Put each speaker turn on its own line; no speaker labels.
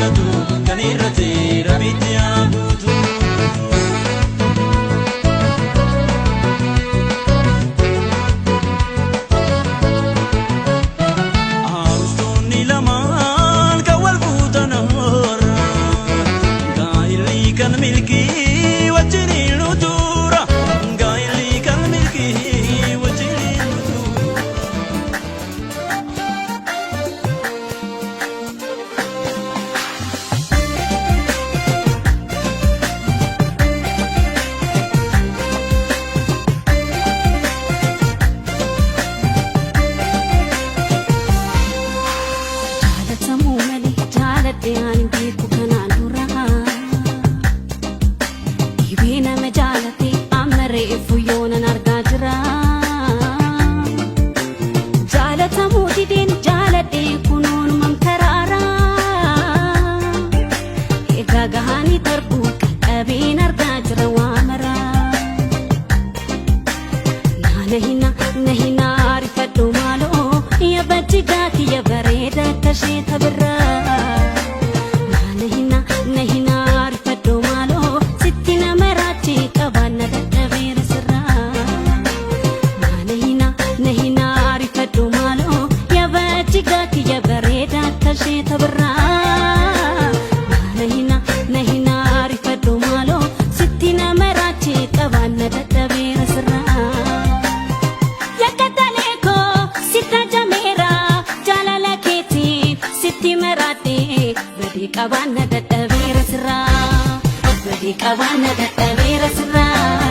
jaalatu kan irratti rabitti yaabuutu. Haawustoonni lamaan kan wal fuutan horra gaa'illi kan milkii wajjiniin utuura gaa'illi kan milkii wajjiniin utuura.
Jaalatamuu malee jaaladhee ani beeku kanaan dura. Dhibee nama jaalate amma reefu yoonan argaa jira. Jaalatamuu dideen jaaladhee kunuunumam karaara. Egaa gahaanii darbuu qaqqabeen argaa jira waa maraa. Nahina rifadhu maaloo yabbachi gaati yabareeda kashee tabirraa. Nahina rifadhu maaloo sitti nama raachi qabaanna dadhabeera sirraa. Nahina rifadhu maaloo yabbachi gaati yabareeda kashee tabirraa. Nahina rifadhu maaloo sitti nama raachi qabaanna dadhabeera sirraa. Badi qabaanna dadhabeera sirraa.